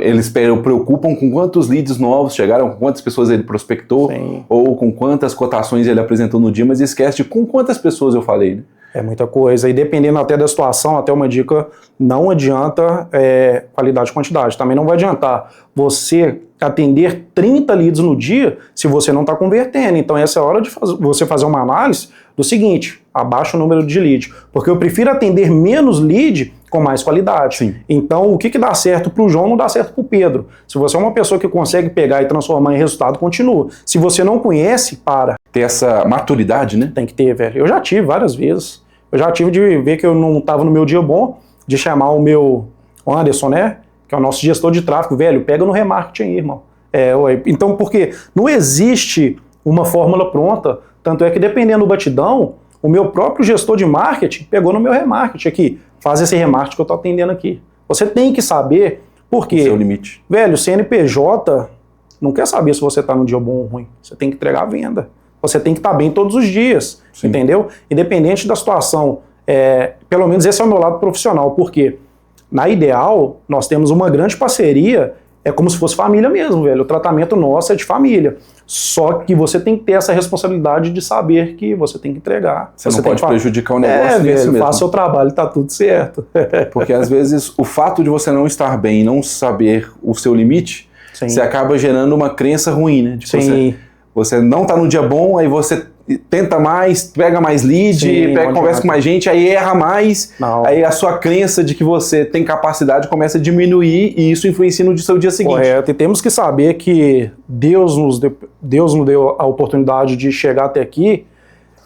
Eles preocupam com quantos leads novos chegaram, com quantas pessoas ele prospectou, Sim. ou com quantas cotações ele apresentou no dia, mas esquece de com quantas pessoas eu falei, né? É muita coisa. E dependendo até da situação, até uma dica, não adianta qualidade e quantidade. Também não vai adiantar você atender 30 leads no dia se você não está convertendo. Então essa é a hora de você fazer uma análise do seguinte, abaixa o número de lead. Porque eu prefiro atender menos lead com mais qualidade. Sim. Então o que dá certo para o João não dá certo para o Pedro. Se você é uma pessoa que consegue pegar e transformar em resultado, continua. Se você não conhece, para. Ter essa maturidade, né? Tem que ter, velho. Eu já tive várias vezes. Eu já tive de ver que eu não estava no meu dia bom, de chamar o Anderson, né? Que é o nosso gestor de tráfego. Velho, pega no remarketing aí, irmão. Então, porque não existe uma fórmula pronta. Tanto é que, dependendo do batidão, o meu próprio gestor de marketing pegou no meu remarketing aqui. Faz esse remarketing que eu estou atendendo aqui. Você tem que saber por quê. O seu limite. Velho, o CNPJ não quer saber se você está num dia bom ou ruim. Você tem que entregar a venda. Você tem que estar bem todos os dias, Sim. entendeu? Independente da situação. Pelo menos esse é o meu lado profissional. Por quê? Na Ideal, nós temos uma grande parceria, é como se fosse família mesmo, velho. O tratamento nosso é de família. Só que você tem que ter essa responsabilidade de saber que você tem que entregar. Você não pode prejudicar o negócio desse mesmo. Faça o seu trabalho, tá tudo certo. Porque às vezes o fato de você não estar bem e não saber o seu limite, Sim. você acaba gerando uma crença ruim, né? Tipo, Sim. Você não tá no dia bom, aí você tenta mais, pega mais lead, Sim, conversa com mais gente, aí erra mais, aí a sua crença de que você tem capacidade começa a diminuir e isso influencia no seu dia seguinte. Correto, e temos que saber que Deus nos deu a oportunidade de chegar até aqui,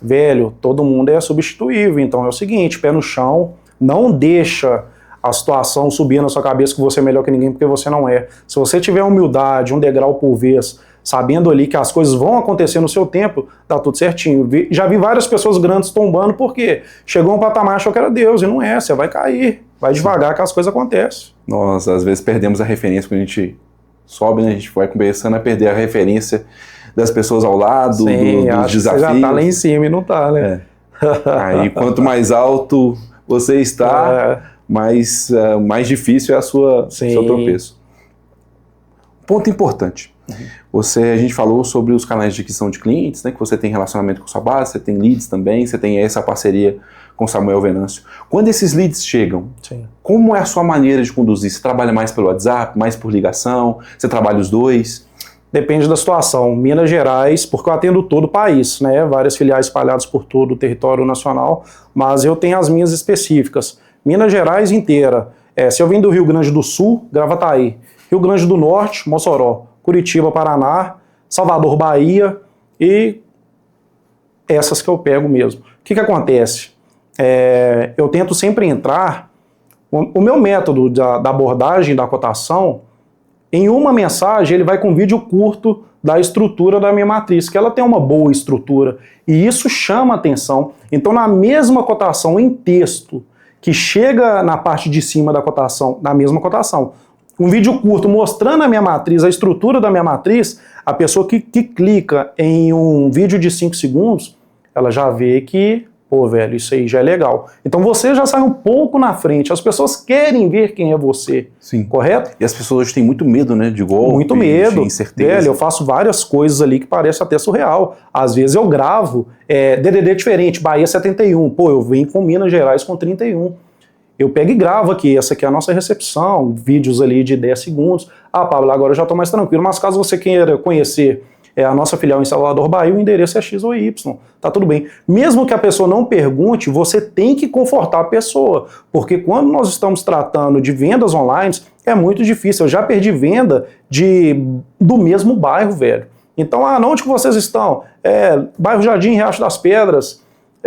velho, todo mundo é substituível, então é o seguinte, pé no chão, não deixa a situação subir na sua cabeça que você é melhor que ninguém, porque você não é. Se você tiver humildade, um degrau por vez, sabendo ali que as coisas vão acontecer no seu tempo, dá tudo certinho. Já vi várias pessoas grandes tombando, porque chegou um patamar, achou que era Deus, e não é, você vai cair, vai devagar que as coisas acontecem. Nós, às vezes, perdemos a referência quando a gente sobe, né? A gente vai começando a perder a referência das pessoas ao lado, Sim, dos desafios. Você já tá lá em cima e não tá, né? Aí, quanto mais alto você está, mais difícil é seu tropeço. Ponto importante. A gente falou sobre os canais de aquisição de clientes, né, que você tem relacionamento com sua base, você tem leads também, você tem essa parceria com Samuel Venâncio. Quando esses leads chegam, Sim. como é a sua maneira de conduzir? Você trabalha mais pelo WhatsApp, mais por ligação? Você trabalha os dois? Depende da situação. Minas Gerais, porque eu atendo todo o país, né, várias filiais espalhadas por todo o território nacional, mas eu tenho as minhas específicas. Minas Gerais inteira. Se eu vim do Rio Grande do Sul, Gravataí. Rio Grande do Norte, Mossoró. Curitiba, Paraná, Salvador, Bahia e essas que eu pego mesmo. O que acontece? Eu tento sempre entrar, o meu método da abordagem da cotação, em uma mensagem ele vai com um vídeo curto da estrutura da minha matriz, que ela tem uma boa estrutura e isso chama atenção. Então na mesma cotação em texto, que chega na parte de cima da cotação, na mesma cotação, um vídeo curto mostrando a minha matriz, a estrutura da minha matriz, a pessoa que clica em um vídeo de 5 segundos, ela já vê que Pô, velho, isso aí já é legal. Então você já sai um pouco na frente. As pessoas querem ver quem é você. Sim. Correto? E as pessoas hoje têm muito medo, né? De golpe, muito medo. de incerteza. Velho, eu faço várias coisas ali que parece até surreal. Às vezes eu gravo DDD diferente, Bahia 71. Pô, eu venho com Minas Gerais com 31. Eu pego e gravo aqui. Essa aqui é a nossa recepção. Vídeos ali de 10 segundos. Ah, Pablo, agora eu já tô mais tranquilo. Mas caso você queira conhecer a nossa filial em Salvador, Bahia, o endereço é X ou Y, tá tudo bem. Mesmo que a pessoa não pergunte, você tem que confortar a pessoa, porque quando nós estamos tratando de vendas online, é muito difícil. Eu já perdi venda do mesmo bairro, velho. Então, onde que vocês estão? Bairro Jardim, Riacho das Pedras.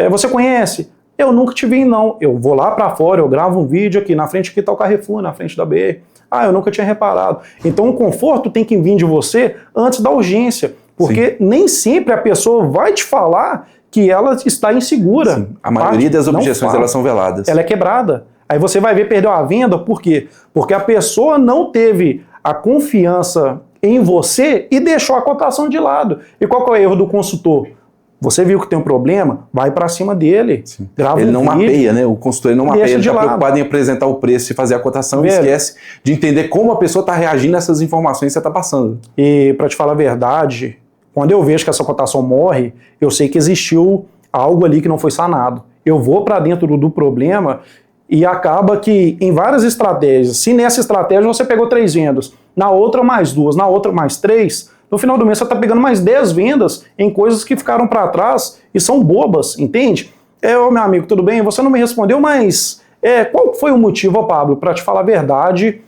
Você conhece? Eu nunca te vi, não. Eu vou lá pra fora, eu gravo um vídeo aqui, na frente aqui tá o Carrefour, na frente da BR. Eu nunca tinha reparado. Então o conforto tem que vir de você antes da urgência, porque nem sempre a pessoa vai te falar que ela está insegura. Sim. A maioria das objeções, elas são veladas. Ela é quebrada. Aí você vai ver, perdeu a venda, por quê? Porque a pessoa não teve a confiança em você e deixou a cotação de lado. E qual que é o erro do consultor? Você viu que tem um problema, vai para cima dele. Grava ele não mapeia, né? O consultor não mapeia, ele está preocupado em apresentar o preço e fazer a cotação e esquece de entender como a pessoa está reagindo a essas informações que você está passando. E para te falar a verdade, quando eu vejo que essa cotação morre, eu sei que existiu algo ali que não foi sanado. Eu vou para dentro do problema e acaba que em várias estratégias, se nessa estratégia você pegou 3 vendas, na outra mais 2, na outra mais 3... no final do mês você está pegando mais 10 vendas em coisas que ficaram para trás e são bobas, entende? Ô meu amigo, tudo bem? Você não me respondeu, mas qual foi o motivo, Pablo? Para te falar a verdade,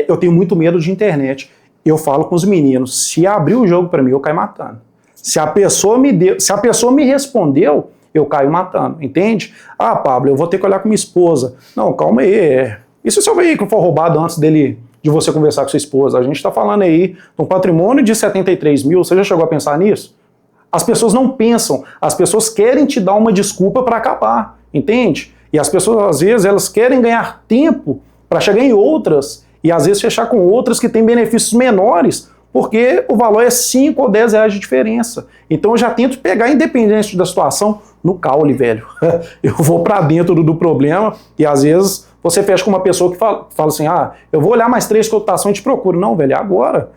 eu tenho muito medo de internet. Eu falo com os meninos, se abrir o jogo para mim, eu caio matando. Se a pessoa me respondeu, eu caio matando, entende? Pablo, eu vou ter que olhar com minha esposa. Não, calma aí. E se o seu veículo for roubado antes de você conversar com sua esposa? A gente está falando aí de um patrimônio de 73 mil, você já chegou a pensar nisso? As pessoas não pensam, as pessoas querem te dar uma desculpa para acabar, entende? E as pessoas, às vezes, elas querem ganhar tempo para chegar em outras e, às vezes, fechar com outras que têm benefícios menores, porque o valor é 5 ou 10 reais de diferença. Então eu já tento pegar, independente da situação, no caule, velho. Eu vou para dentro do problema e, às vezes, você fecha com uma pessoa que fala assim, eu vou olhar mais 3 cotações e te procuro. Não, velho, é agora.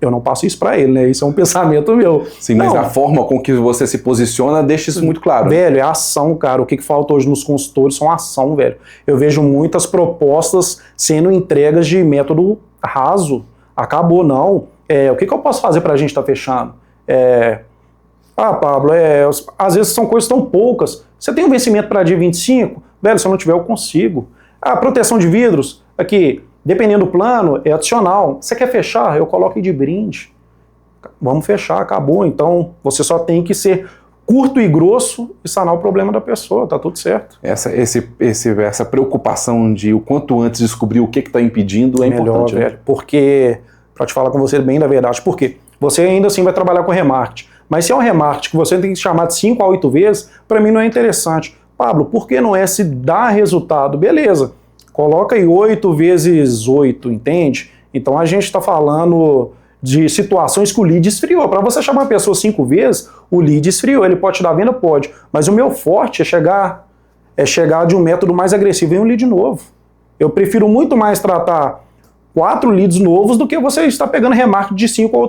Eu não passo isso para ele, né? Isso é um pensamento meu. Sim, mas a forma com que você se posiciona deixa isso muito claro. Velho, é ação, cara. O que falta hoje nos consultores são ação, velho. Eu vejo muitas propostas sendo entregas de método raso. Acabou, não. O que eu posso fazer para a gente estar fechando? Pablo, às vezes são coisas tão poucas. Você tem um vencimento para dia 25? Velho, se eu não tiver, eu consigo. Proteção de vidros, aqui, dependendo do plano, é adicional. Você quer fechar? Eu coloco de brinde. Vamos fechar, acabou. Então, você só tem que ser curto e grosso e sanar o problema da pessoa, tá tudo certo. Essa preocupação de o quanto antes descobrir o que está impedindo é importante. Velho, né? Porque, para te falar com você bem da verdade, porque você ainda assim vai trabalhar com remarketing, mas se é um remarketing que você tem que chamar de 5 a 8 vezes, para mim não é interessante. Pablo, por que não se dá resultado? Beleza, coloca aí 8 vezes 8, entende? Então a gente está falando de situações que o lead esfriou. Para você chamar a pessoa 5 vezes, o lead esfriou. Ele pode te dar venda? Pode. Mas o meu forte é chegar de um método mais agressivo em um lead novo. Eu prefiro muito mais tratar 4 leads novos do que você estar pegando remarketing de 5 ou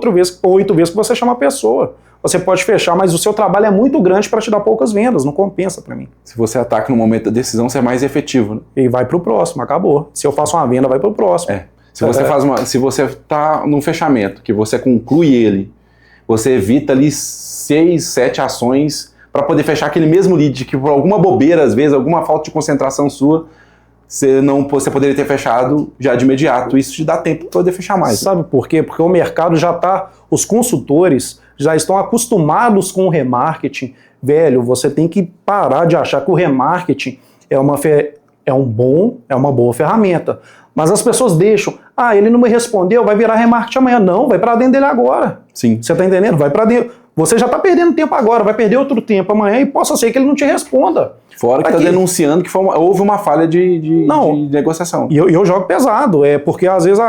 8 vezes que você chama a pessoa. Você pode fechar, mas o seu trabalho é muito grande para te dar poucas vendas, não compensa para mim. Se você ataca no momento da decisão, você é mais efetivo, né? E vai para o próximo, acabou. Se eu faço uma venda, vai para o próximo. Se você está num fechamento, que você conclui ele, você evita ali 6, 7 ações para poder fechar aquele mesmo lead, que por alguma bobeira, às vezes, alguma falta de concentração sua, você poderia ter fechado já de imediato. Isso te dá tempo para poder fechar mais. Sabe por quê? Porque o mercado já está, os consultores já estão acostumados com o remarketing. Velho, você tem que parar de achar que o remarketing é uma boa ferramenta. Mas as pessoas deixam, ele não me respondeu, vai virar remarketing amanhã. Não, vai para dentro dele agora. Sim. Você está entendendo? Vai para dentro. Você já está perdendo tempo agora, vai perder outro tempo amanhã e possa ser que ele não te responda. Fora que está denunciando que houve uma falha de negociação. E eu jogo pesado, porque às vezes,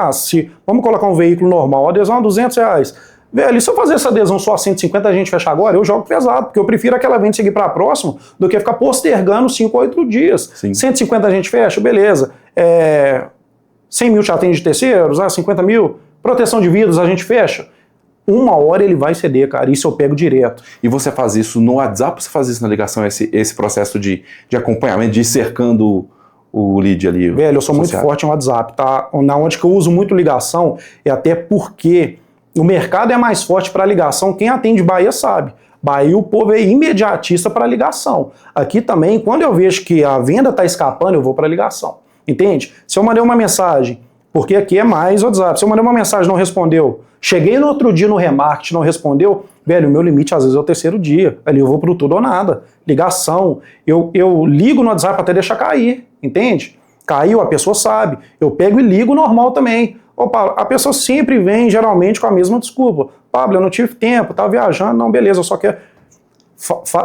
vamos colocar um veículo normal, a adesão é R$200. Velho, e se eu fazer essa adesão só a 150 a gente fecha agora, eu jogo pesado, porque eu prefiro aquela venda seguir para a próxima do que ficar postergando 5 ou 8 dias. Sim. 150 a gente fecha, beleza. 100 mil te atende de terceiros, 50 mil, proteção de vidros a gente fecha. Uma hora ele vai ceder, cara, isso eu pego direto. E você faz isso no WhatsApp ou você faz isso na ligação, esse processo de acompanhamento, de ir cercando o lead ali? Velho, eu sou muito forte no WhatsApp, tá? Na onde que eu uso muito ligação, é até porque o mercado é mais forte para ligação, quem atende Bahia sabe. Bahia o povo é imediatista para ligação. Aqui também, quando eu vejo que a venda está escapando, eu vou para ligação. Entende? Se eu mandei uma mensagem, porque aqui é mais WhatsApp, se eu mandei uma mensagem e não respondeu, cheguei no outro dia no remarketing, não respondeu, velho, o meu limite às vezes é o terceiro dia. Ali eu vou pro tudo ou nada. Ligação, eu ligo no WhatsApp até deixar cair, entende? Caiu, a pessoa sabe. Eu pego e ligo normal também. Opa, a pessoa sempre vem, geralmente, com a mesma desculpa. Pablo, eu não tive tempo, tava viajando. Não, beleza, eu só quero...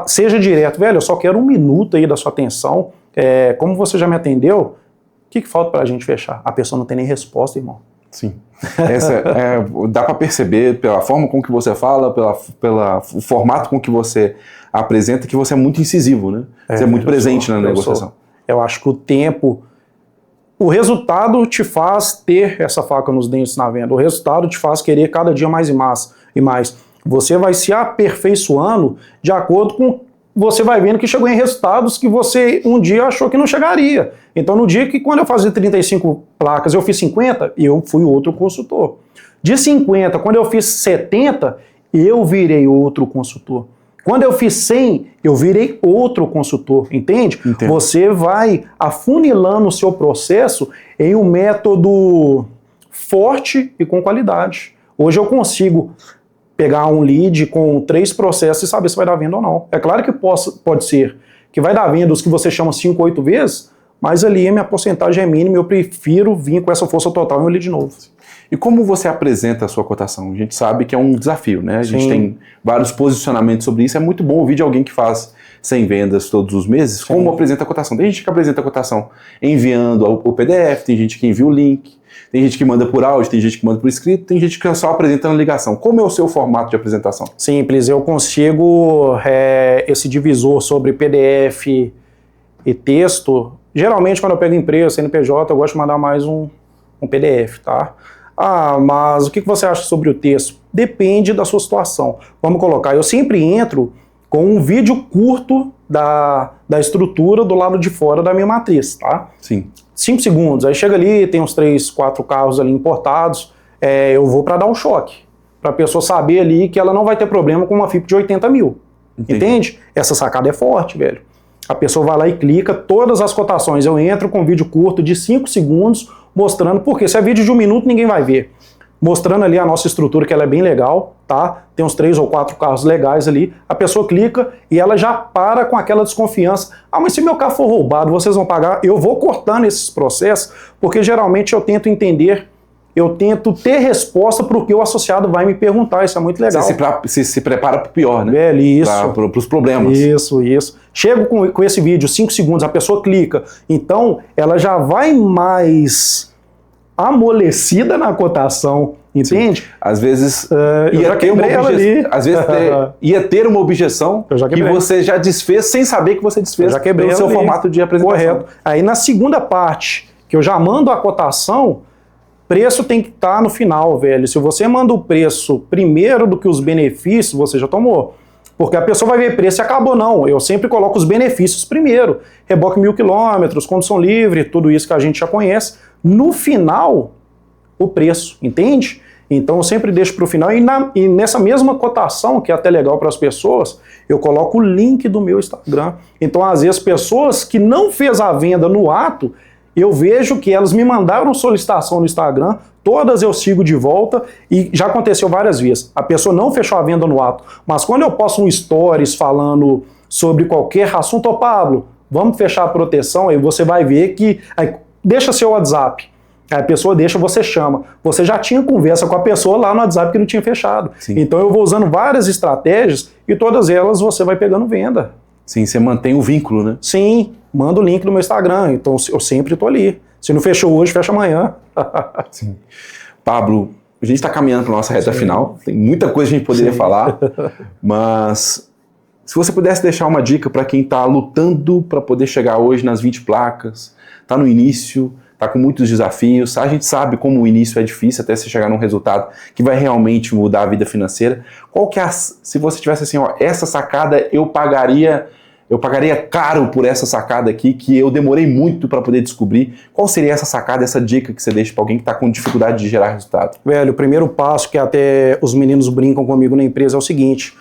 Seja direto, velho, eu só quero 1 minuto aí da sua atenção. Como você já me atendeu, o que falta pra gente fechar? A pessoa não tem nem resposta, irmão. Sim. Dá para perceber pela forma com que você fala, pelo formato com que você apresenta, que você é muito incisivo, né? Você é muito presente na negociação. Eu acho que o tempo... O resultado te faz ter essa faca nos dentes na venda. O resultado te faz querer cada dia mais e mais. Você vai se aperfeiçoando de acordo com... Você vai vendo que chegou em resultados que você um dia achou que não chegaria. Então, no dia que quando eu fazia 35 placas, eu fiz 50, eu fui outro consultor. De 50, quando eu fiz 70, eu virei outro consultor. Quando eu fiz 100, eu virei outro consultor, entende? Entendo. Você vai afunilando o seu processo em um método forte e com qualidade. Hoje eu consigo pegar um lead com 3 processos e saber se vai dar venda ou não. É claro que pode ser que vai dar venda os que você chama 5, 8 vezes, mas ali a minha porcentagem é mínima, eu prefiro vir com essa força total em um lead novo. E como você apresenta a sua cotação? A gente sabe que é um desafio, né? A gente tem vários posicionamentos sobre isso. É muito bom ouvir de alguém que faz 100 vendas todos os meses, como apresenta a cotação. Tem gente que apresenta a cotação enviando o PDF, tem gente que envia o link, tem gente que manda por áudio, tem gente que manda por escrito, tem gente que só apresenta na ligação. Como é o seu formato de apresentação? Simples, eu consigo esse divisor sobre PDF e texto. Geralmente, quando eu pego empresa, CNPJ, eu gosto de mandar mais um PDF, tá? Ah, mas o que você acha sobre o texto? Depende da sua situação. Vamos colocar, eu sempre entro com um vídeo curto da estrutura do lado de fora da minha matriz, tá? Sim. 5 segundos, aí chega ali, tem uns 3, 4 carros ali importados, eu vou para dar um choque, para a pessoa saber ali que ela não vai ter problema com uma FIP de 80 mil. Entendi. Entende? Essa sacada é forte, velho. A pessoa vai lá e clica, todas as cotações, eu entro com um vídeo curto de 5 segundos, mostrando, porque se é vídeo de 1 minuto ninguém vai ver. Mostrando ali a nossa estrutura, que ela é bem legal, tá? Tem uns 3 ou 4 carros legais ali, a pessoa clica e ela já para com aquela desconfiança. Ah, mas se meu carro for roubado, vocês vão pagar? Eu vou cortando esses processos, porque geralmente eu tento entender, eu tento ter resposta para o que o associado vai me perguntar, isso é muito legal. Você se prepara para o pior, né? Velho, isso. Para os problemas. Isso. Chego com esse vídeo, 5 segundos, a pessoa clica, então ela já vai mais amolecida na cotação, entende? Sim. Às vezes ia ter uma objeção que você já desfez sem saber que você desfez pelo seu formato de apresentação. Correto. Aí na segunda parte, que eu já mando a cotação, preço tem que estar no final, velho. Se você manda o preço primeiro do que os benefícios, você já tomou. Porque a pessoa vai ver preço e acabou, não. Eu sempre coloco os benefícios primeiro. Reboque 1000 km, condução livre, tudo isso que a gente já conhece. No final, o preço, entende? Então eu sempre deixo para o final. E nessa mesma cotação, que é até legal para as pessoas, eu coloco o link do meu Instagram. Então, às vezes, pessoas que não fez a venda no ato, eu vejo que elas me mandaram solicitação no Instagram, todas eu sigo de volta e já aconteceu várias vezes. A pessoa não fechou a venda no ato, mas quando eu posto um stories falando sobre qualquer assunto, Pablo, vamos fechar a proteção, aí você vai ver que... Aí, deixa seu WhatsApp. Aí a pessoa deixa, você chama. Você já tinha conversa com a pessoa lá no WhatsApp que não tinha fechado. Sim. Então eu vou usando várias estratégias e todas elas você vai pegando venda. Sim, você mantém o vínculo, né? Sim, manda o link no meu Instagram, então eu sempre estou ali. Se não fechou hoje, fecha amanhã. Sim. Pablo, A gente está caminhando para a nossa reta final, tem muita coisa que a gente poderia falar, mas se você pudesse deixar uma dica para quem está lutando para poder chegar hoje nas 20 placas, está no início, está com muitos desafios, a gente sabe como o início é difícil até você chegar num resultado que vai realmente mudar a vida financeira. Qual que é se você tivesse assim, ó, essa sacada eu pagaria caro por essa sacada aqui, que eu demorei muito para poder descobrir. Qual seria essa sacada, essa dica que você deixa para alguém que está com dificuldade de gerar resultado? Velho, o primeiro passo que até os meninos brincam comigo na empresa é o seguinte: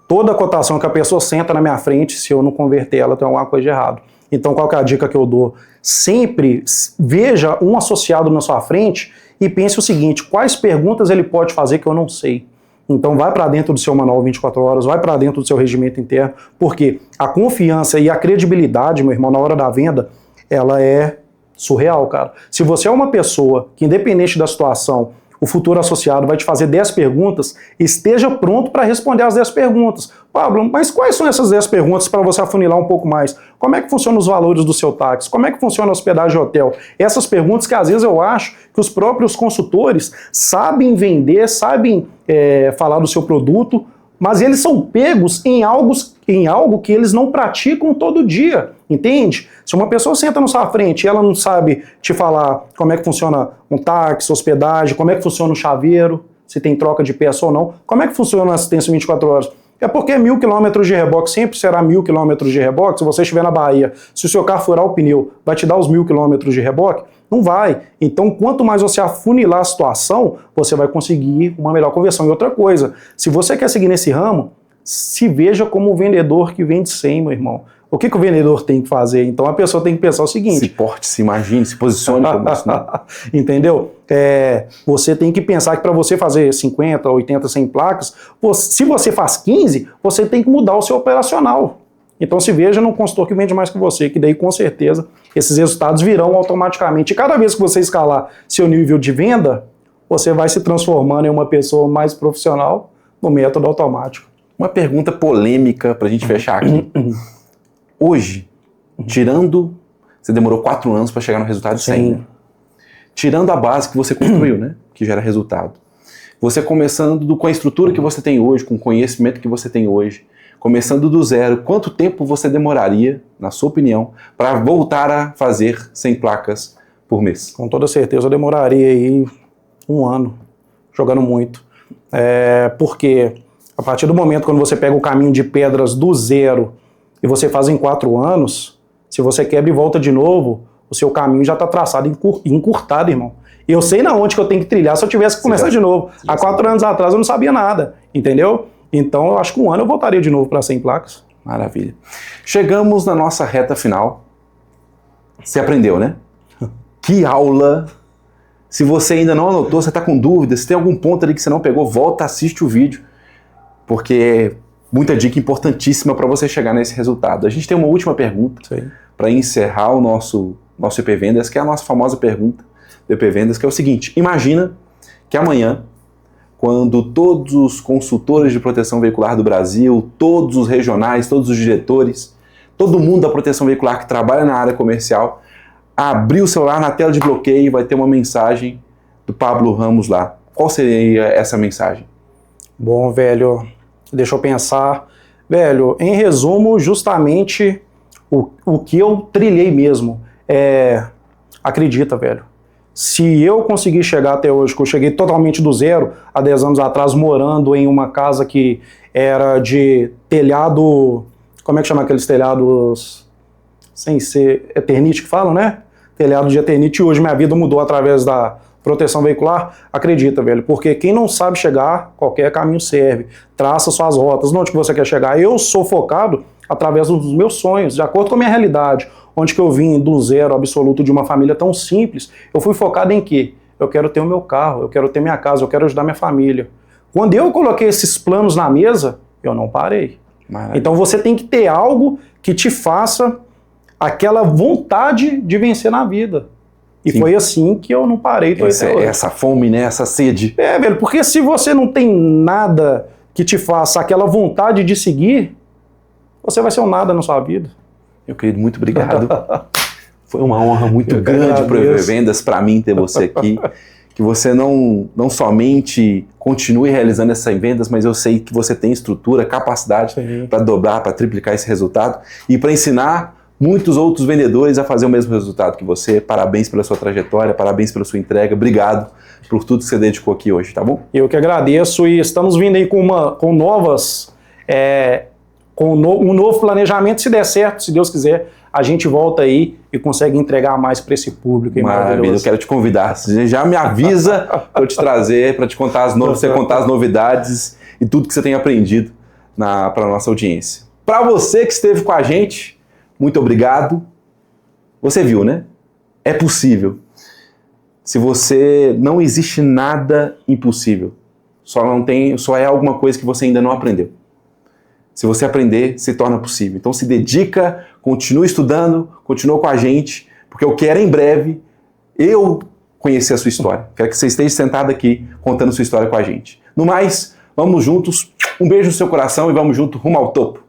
toda cotação que a pessoa senta na minha frente, se eu não converter ela, tem alguma coisa de errado. Então, qual que é a dica que eu dou? Sempre veja um associado na sua frente e pense o seguinte: quais perguntas ele pode fazer que eu não sei? Então vai para dentro do seu manual 24 horas, vai para dentro do seu regimento interno, porque a confiança e a credibilidade, meu irmão, na hora da venda, ela é surreal, cara. Se você é uma pessoa que, independente da situação, o futuro associado vai te fazer 10 perguntas, esteja pronto para responder as 10 perguntas. Pablo, mas quais são essas 10 perguntas para você afunilar um pouco mais? Como é que funcionam os valores do seu táxi? Como é que funciona a hospedagem de hotel? Essas perguntas que às vezes eu acho que os próprios consultores sabem vender, sabem falar do seu produto, mas eles são pegos em algo que eles não praticam todo dia, entende? Se uma pessoa senta na sua frente e ela não sabe te falar como é que funciona um táxi, hospedagem, como é que funciona um chaveiro, se tem troca de peça ou não, como é que funciona a assistência 24 horas? É porque 1.000 km de reboque sempre será 1.000 km de reboque. Se você estiver na Bahia, se o seu carro furar o pneu, vai te dar os 1.000 km de reboque? Não vai. Então, quanto mais você afunilar a situação, você vai conseguir uma melhor conversão. E outra coisa, se você quer seguir nesse ramo, se veja como um vendedor que vende 100, meu irmão. O que o vendedor tem que fazer? Então a pessoa tem que pensar o seguinte: se porte, se imagine, se posicione como isso, né? Entendeu? Você tem que pensar que para você fazer 50, 80, 100 placas, se você faz 15, você tem que mudar o seu operacional. Então se veja num consultor que vende mais que você, que daí com certeza esses resultados virão automaticamente. E cada vez que você escalar seu nível de venda, você vai se transformando em uma pessoa mais profissional no método automático. Uma pergunta polêmica para a gente fechar aqui. Hoje, você demorou 4 anos para chegar no resultado 100, né? Tirando a base que você construiu, né? Que gera resultado. Você começando com a estrutura que você tem hoje, com o conhecimento que você tem hoje, começando do zero, quanto tempo você demoraria, na sua opinião, para voltar a fazer 100 placas por mês? Com toda certeza eu demoraria aí 1 ano, jogando muito. Porque a partir do momento quando você pega o caminho de pedras do zero e você faz em 4 anos, se você quebra e volta de novo, o seu caminho já está traçado e encurtado, irmão. E eu sei na onde que eu tenho que trilhar se eu tivesse que começar de novo. Há 4 anos atrás eu não sabia nada, entendeu? Então eu acho que 1 ano eu voltaria de novo para 100 placas. Maravilha. Chegamos na nossa reta final. Você aprendeu, né? Que aula! Se você ainda não anotou, você está com dúvida, se tem algum ponto ali que você não pegou, volta, assiste o vídeo, porque muita dica importantíssima para você chegar nesse resultado. A gente tem uma última pergunta para encerrar o nosso EP Vendas, que é a nossa famosa pergunta do EP Vendas, que é o seguinte: imagina que amanhã, quando todos os consultores de proteção veicular do Brasil, todos os regionais, todos os diretores, todo mundo da proteção veicular que trabalha na área comercial, abrir o celular na tela de bloqueio, vai ter uma mensagem do Pablo Ramos lá. Qual seria essa mensagem? Bom, velho, deixa eu pensar. Velho, em resumo, justamente o que eu trilhei mesmo. Acredita, velho. Se eu conseguir chegar até hoje, que eu cheguei totalmente do zero, há 10 anos atrás, morando em uma casa que era de telhado... Como é que chama aqueles telhados sem ser eternite que falam, né? Telhado de eternite. E hoje minha vida mudou através da proteção veicular. Acredita, velho, porque quem não sabe chegar, qualquer caminho serve. Traça suas rotas, onde que você quer chegar. Eu sou focado através dos meus sonhos, de acordo com a minha realidade. Onde que eu vim do zero absoluto de uma família tão simples, eu fui focado em quê? Eu quero ter o meu carro, eu quero ter minha casa, eu quero ajudar minha família. Quando eu coloquei esses planos na mesa, eu não parei. Maravilha. Então você tem que ter algo que te faça aquela vontade de vencer na vida. E Sim. Foi assim que eu não parei. Essa fome, né? Essa sede. Velho, porque se você não tem nada que te faça aquela vontade de seguir, você vai ser um nada na sua vida. Meu querido, muito obrigado. Foi uma honra muito grande para o EP Vendas, para mim, ter você aqui. que você não somente continue realizando essas vendas, mas eu sei que você tem estrutura, capacidade para dobrar, para triplicar esse resultado e para ensinar muitos outros vendedores a fazer o mesmo resultado que você. Parabéns pela sua trajetória, parabéns pela sua entrega, obrigado por tudo que você dedicou aqui hoje, tá bom? Eu que agradeço e estamos vindo aí com um novo planejamento. Se der certo, se Deus quiser, a gente volta aí e consegue entregar mais para esse público. Maravilha, eu quero te convidar. Você já me avisa para eu te trazer, para te contar você contar as novidades e tudo que você tem aprendido para a nossa audiência. Para você que esteve com a gente, muito obrigado. Você viu, né? É possível. Não existe nada impossível. Só é alguma coisa que você ainda não aprendeu. Se você aprender, se torna possível. Então se dedica, continue estudando, continue com a gente, porque eu quero em breve eu conhecer a sua história. Quero que você esteja sentado aqui contando sua história com a gente. No mais, vamos juntos. Um beijo no seu coração e vamos junto rumo ao topo.